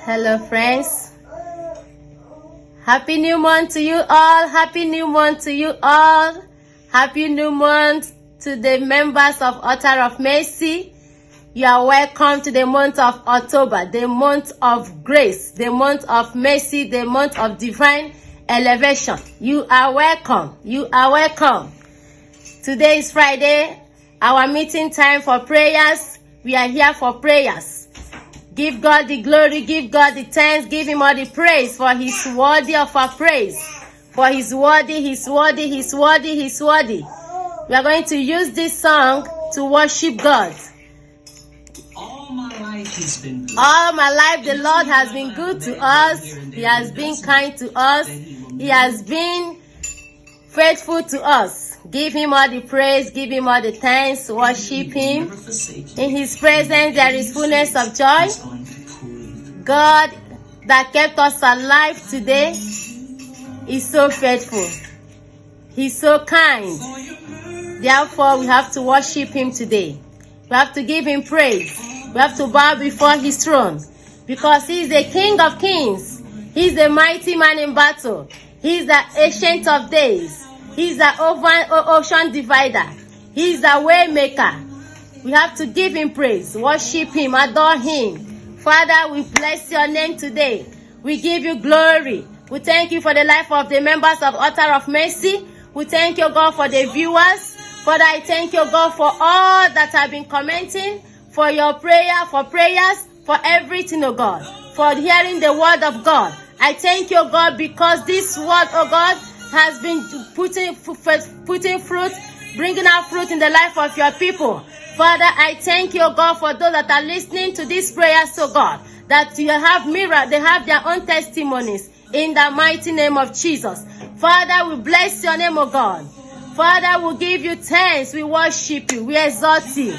Hello, friends. Happy new month to you all. Happy new month to you all. Happy new month to the members of Altar of Mercy. You are welcome to the month of October, the month of grace, the month of mercy, the month of divine elevation. You are welcome. You are welcome. Today is Friday, our meeting time for prayers. We are here for prayers. Give God the glory, give God the thanks, give him all the praise, for he's worthy of our praise. For he's worthy, he's worthy, he's worthy, he's worthy. We are going to use this song to worship God. All my life he's been good. All my life the Lord has been good to us. He has been kind to us. He has been faithful to us. Give him all the praise, give him all the thanks, worship him. In his presence there is fullness of joy. God that kept us alive today is so faithful. He's so kind. Therefore, we have to worship him today. We have to give him praise. We have to bow before his throne, because he is the King of Kings. He is the mighty man in battle. He is the Ancient of Days. He is the ocean divider. He is the way maker. We have to give him praise, worship him, adore him. Father, we bless your name today. We give you glory. We thank you for the life of the members of Altar of Mercy. We thank you, God, for the viewers. Father, I thank you, God, for all that have been commenting, for your prayer, for prayers, for everything, oh God, for hearing the word of God. I thank you, God, because this word, oh God, has been putting fruit, bringing out fruit in the life of your people. Father, I thank you, God, for those that are listening to these prayers, oh God, that you have mirror, they have their own testimonies in the mighty name of Jesus. Father, we bless your name, oh God. Father, we give you thanks, we worship you, we exalt you.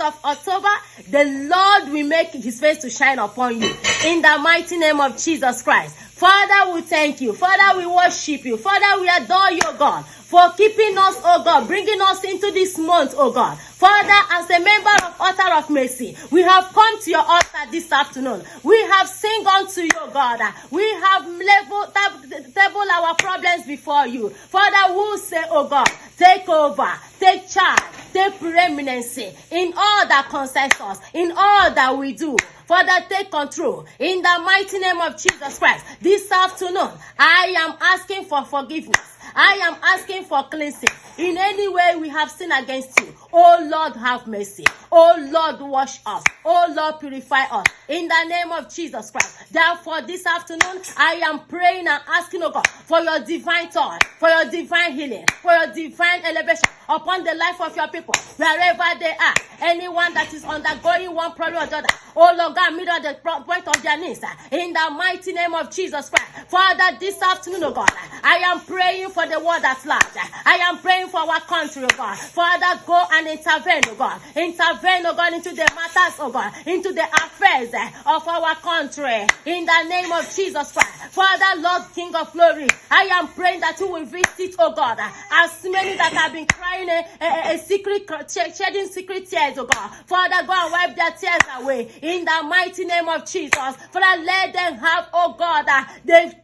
of October, the Lord will make his face to shine upon you. In the mighty name of Jesus Christ. Father, we thank you. Father, we worship you. Father, we adore you, God, for keeping us, oh God, bringing us into this month, oh God. Father, as a member of Altar of Mercy, we have come to your altar this afternoon. We have sing unto you, God. We have table our problems before you. Father, we say, oh God, take over, take charge, take preeminency in all that concerns us, in all that we do. Father, take control. In the mighty name of Jesus Christ, this afternoon, I am asking for forgiveness. I am asking for cleansing. In any way we have sinned against you, oh Lord, have mercy. Oh Lord, wash us. Oh Lord, purify us. In the name of Jesus Christ. Therefore, this afternoon, I am praying and asking, oh God, for your divine touch, for your divine healing, for your divine elevation upon the life of your people, wherever they are. Anyone that is undergoing one problem or the other, oh Lord God, meet at the point of their needs. In the mighty name of Jesus Christ. Father, this afternoon, oh God, I am praying for the world at large. I am praying for our country, oh God. Father, go and intervene, oh God. Intervene, oh God, into the matters, oh God, into the affairs of our country. In the name of Jesus Christ. Father, Lord, King of glory, I am praying that you will visit, oh God, as many that have been crying a secret, shedding secret tears, oh God. Father, go and wipe their tears away. In the mighty name of Jesus. Father, let them have, oh God, the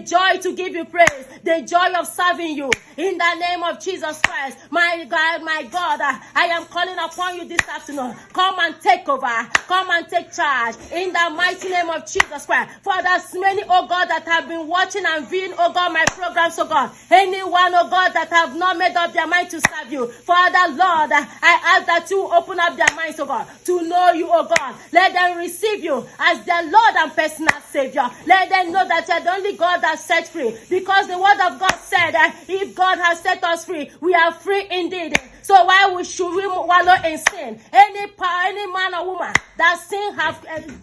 joy to give you praise, the joy of serving you. In the name of Jesus Christ, my God, I am calling upon you this afternoon. Come and take over. Come and take charge. In the mighty name of Jesus Christ. For there's many, oh God, that have been watching and viewing, oh God, my programs, oh God. Anyone, oh God, that have not made up their mind to serve you. Father, Lord, I ask that you open up their minds, oh God, to know you, oh God. Let them receive you as their Lord and personal Savior. Let them know that you're the only God that set free. Because the word of God said, if God has set us free, we are free indeed. So why should we wallow in sin? Any man or woman that sin have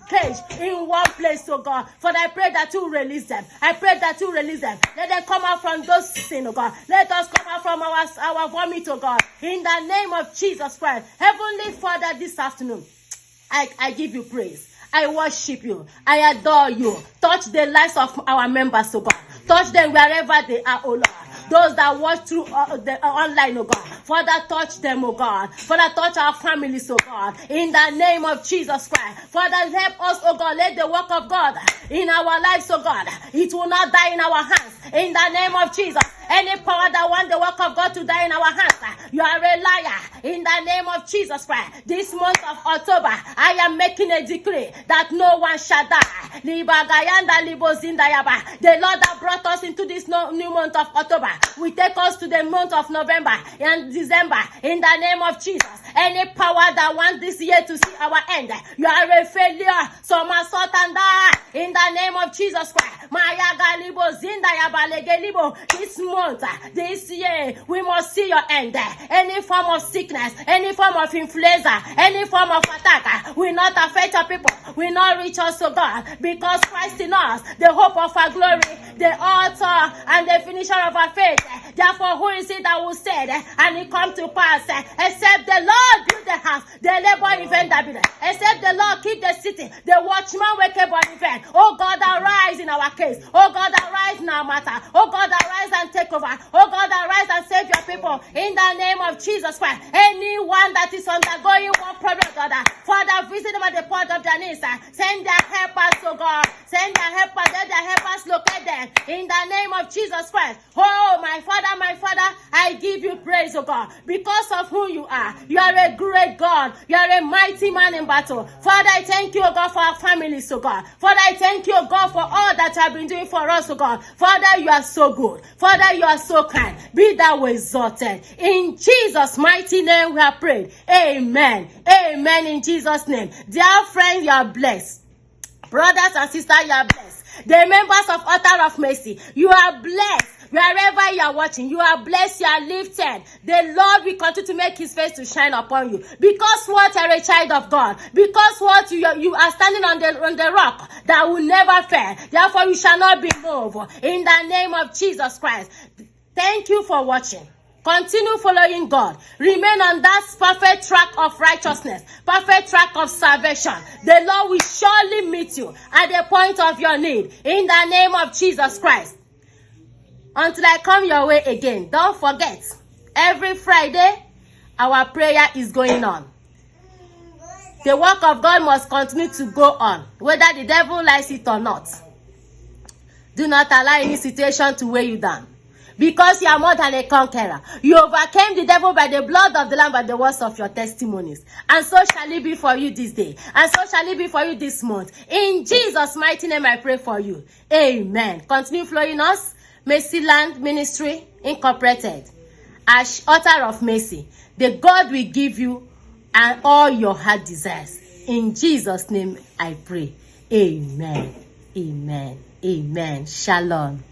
caged in one place, oh God. For I pray that you release them. I pray that you release them. Let them come out from those sin, oh God. Let us come out from our vomit, oh God. In the name of Jesus Christ. Heavenly Father, this afternoon, I give you praise. I worship you. I adore you. Touch the lives of our members, oh God. Touch them wherever they are, oh Lord. Those that watch through the online, oh God. Father, touch them, oh God. Father, touch our families, oh God. In the name of Jesus Christ. Father, help us, oh God. Let the work of God in our lives, oh God, it will not die in our hands. In the name of Jesus. Any power that wants the work of God to die in our hands, you are a liar. In the name of Jesus Christ. This month of October, I am making a decree that no one shall die. The Lord that brought us into this new month of October will take us to the month of November and December. In the name of Jesus. Any power that wants this year to see our end, you are a failure. So in the name of Jesus Christ. This month, this year, we must see your end. Any form of sickness, any form of influenza, any form of attack will not affect your people, will not reach us, to God, because Christ in us, the hope of our glory, the author and the finisher of our faith. Therefore, who is it that will say, and it come to pass, except the Lord build the house, the labor in vain that build it. Except the Lord keep the city, the watchman wake up on the vain. Oh God, arise in our case. Oh God, arise in our matter. Oh God, arise and take over. Oh God, arise and save your people. In the name of Jesus Christ. Anyone that is undergoing one problem or the other, Father, visit them at the point of their knees. Send their helpers, oh God. Send their helpers. Let their helpers locate them. In the name of Jesus Christ. Oh, my Father, I give you praise, oh God. Because of who you are. You are a great God. You are a mighty man in battle. Father, I thank you, oh God, for our families, oh God. Father, I thank you, oh God, for all that you have been doing for us, oh God. Father, you are so good. Father, you are so kind. Be thou exalted. In Jesus' mighty name we have prayed. Amen. Amen in Jesus' name. Dear friends, you are blessed. Brothers and sisters, you are blessed. The members of Altar of Mercy, you are blessed. Wherever you are watching, you are blessed, you are lifted. The Lord will continue to make his face to shine upon you. Because what, you are a child of God. Because what, you are standing on the rock that will never fail. Therefore, you shall not be moved. In the name of Jesus Christ. Thank you for watching. Continue following God. Remain on that perfect track of righteousness, perfect track of salvation. The Lord will surely meet you at the point of your need. In the name of Jesus Christ. Until I come your way again, don't forget, every Friday, our prayer is going on. The work of God must continue to go on, whether the devil likes it or not. Do not allow any situation to weigh you down. Because you are more than a conqueror. You overcame the devil by the blood of the Lamb and the words of your testimonies. And so shall it be for you this day. And so shall it be for you this month. In Jesus' mighty name I pray for you. Amen. Continue flowing us. Mercy Land Ministry Incorporated. As author of mercy. The God will give you and all your heart desires. In Jesus' name I pray. Amen. Amen. Amen. Shalom.